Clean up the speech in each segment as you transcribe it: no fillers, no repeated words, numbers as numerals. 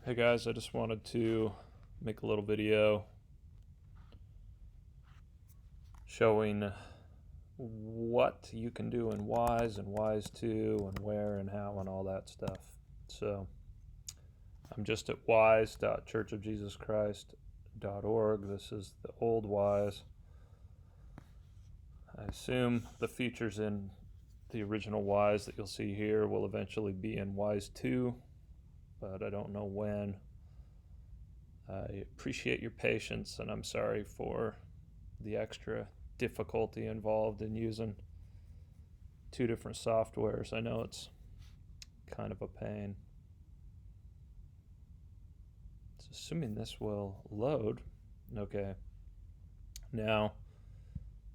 Hey guys, I just wanted to make a little video showing what you can do in WISE and WISE2 and where and how and all that stuff. So I'm just at wise.churchofjesuschrist.org. This is the old WISE. I assume the features in the original WISE that you'll see here will eventually be in WISE2, but I don't know when. I appreciate your patience, and I'm sorry for the extra difficulty involved in using two different softwares. I know it's kind of a pain. So assuming this will load. Okay. Now,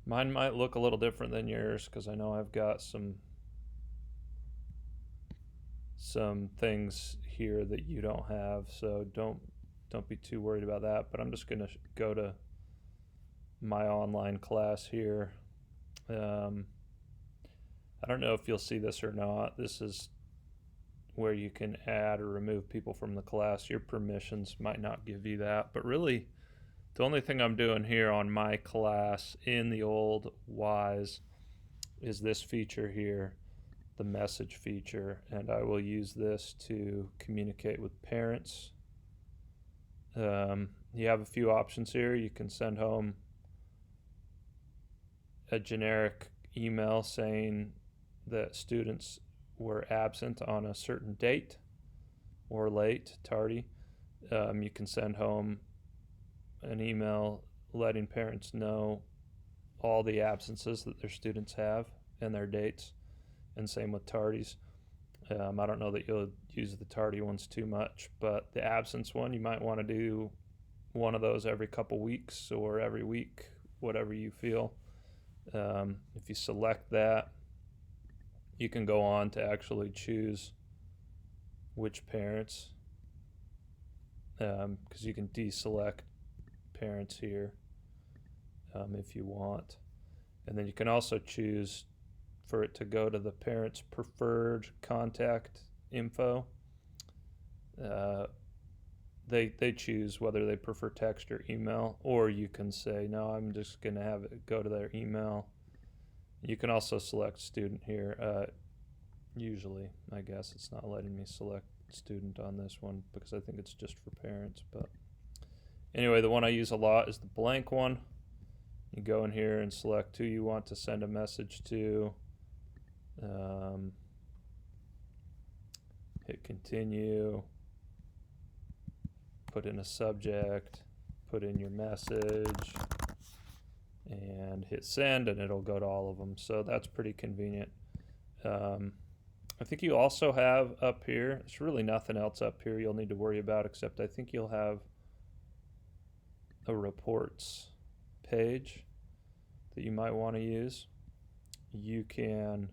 mine might look a little different than yours because I know I've got some things here that you don't have, so don't be too worried about that. But I'm just going to go to my online class here. I don't know if you'll see this or not. This is where you can add or remove people from the class. Your permissions might not give you that, but really the only thing I'm doing here on my class in the old WISE is this feature here, the message feature, and I will use this to communicate with parents. You have a few options here. You can send home a generic email saying that students were absent on a certain date or late, tardy. You can send home an email letting parents know all the absences that their students have and their dates, and same with tardies. I don't know that you'll use the tardy ones too much, but the absence one, you might want to do one of those every couple weeks or every week, whatever you feel. If you select that, you can go on to actually choose which parents, because you can deselect parents here if you want. And then you can also choose for it to go to the parent's preferred contact info. They choose whether they prefer text or email, or you can say, no, I'm just going to have it go to their email. You can also select student here. Usually, I guess it's not letting me select student on this one because I think it's just for parents. But anyway, the one I use a lot is the blank one. You go in here and select who you want to send a message to. Hit continue, put in a subject, put in your message, and hit send, and it'll go to all of them. So that's pretty convenient. I think you also have up here, there's really nothing else up here you'll need to worry about, except I think you'll have a reports page that you might want to use. You can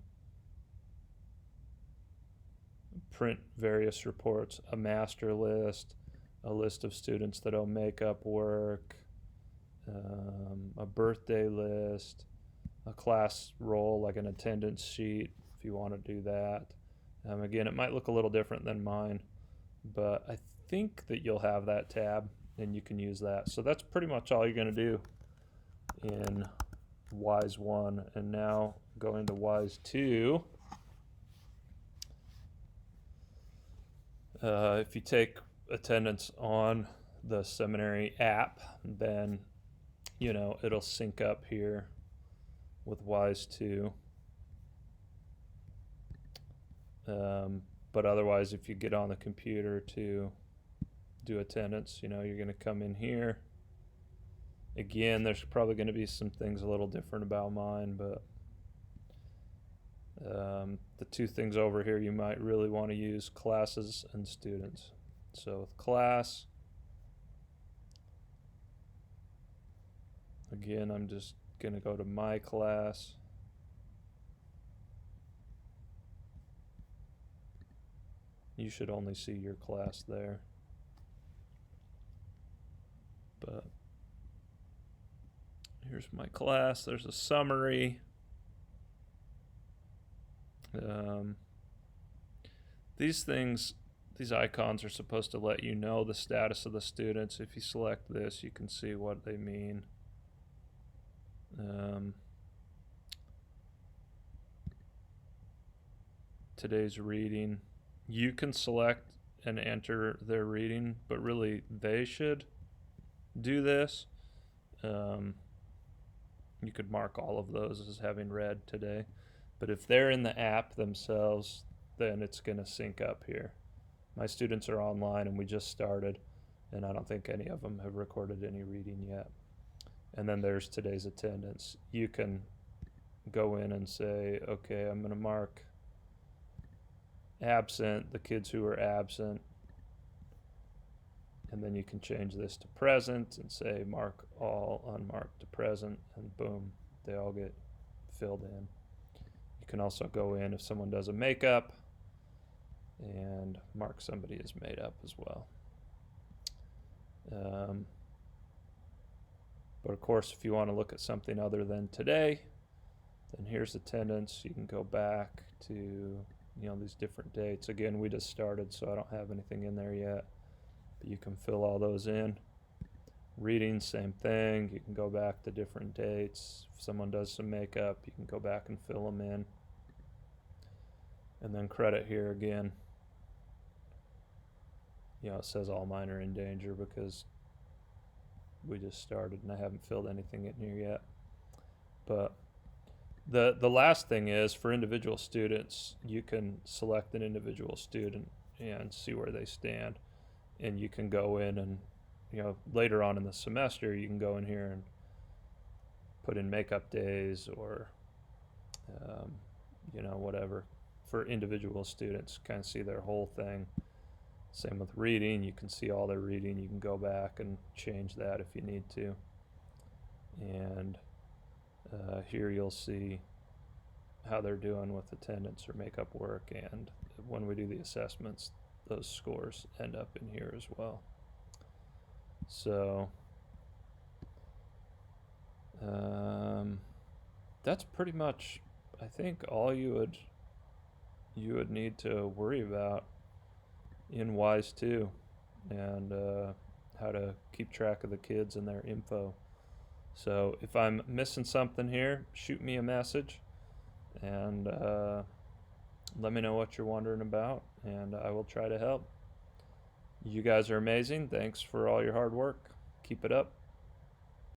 print various reports, a master list, a list of students that owe makeup work, a birthday list, a class roll like an attendance sheet if you want to do that. Again, it might look a little different than mine, but I think that you'll have that tab and you can use that. So that's pretty much all you're going to do in WISE 1. And now going to WISE 2. If you take attendance on the seminary app, then it'll sync up here with WISE2. But otherwise, if you get on the computer to do attendance, you're going to come in here. Again, there's probably going to be some things a little different about mine, but the two things over here you might really want to use, classes and students. So with class, again, I'm just going to go to my class. You should only see your class there. But here's my class. There's a summary. These things these icons are supposed to let you know the status of the students. If you select this, you can see what they mean. Today's reading, you can select and enter their reading, but really they should do this. You could mark all of those as having read today, but if they're in the app themselves, then it's going to sync up here. My students are online and we just started, and I don't think any of them have recorded any reading yet. And then there's today's attendance. You can go in and say, okay, I'm going to mark absent the kids who are absent, and then you can change this to present and say mark all unmarked to present, and boom, they all get filled in. You can also go in if someone does a makeup and mark somebody as made up as well. But of course, if you want to look at something other than today, then here's attendance. You can go back to these different dates. Again, we just started, so I don't have anything in there yet, but you can fill all those in. Reading, same thing. You can go back to different dates. If someone does some makeup, you can go back and fill them in. And then credit here again. It says all mine are in danger because we just started and I haven't filled anything in here yet. But the last thing is, for individual students, you can select an individual student and see where they stand. And you can go in and, later on in the semester, you can go in here and put in makeup days or, whatever for individual students, kind of see their whole thing. Same with reading. You can see all their reading. You can go back and change that if you need to. And here you'll see how they're doing with attendance or makeup work, and when we do the assessments, those scores end up in here as well. So that's pretty much, I think, all you would need to worry about in WISE2, and how to keep track of the kids and their info. So if I'm missing something here, shoot me a message and let me know what you're wondering about, and I will try to help. You guys are amazing. Thanks for all your hard work. Keep it up.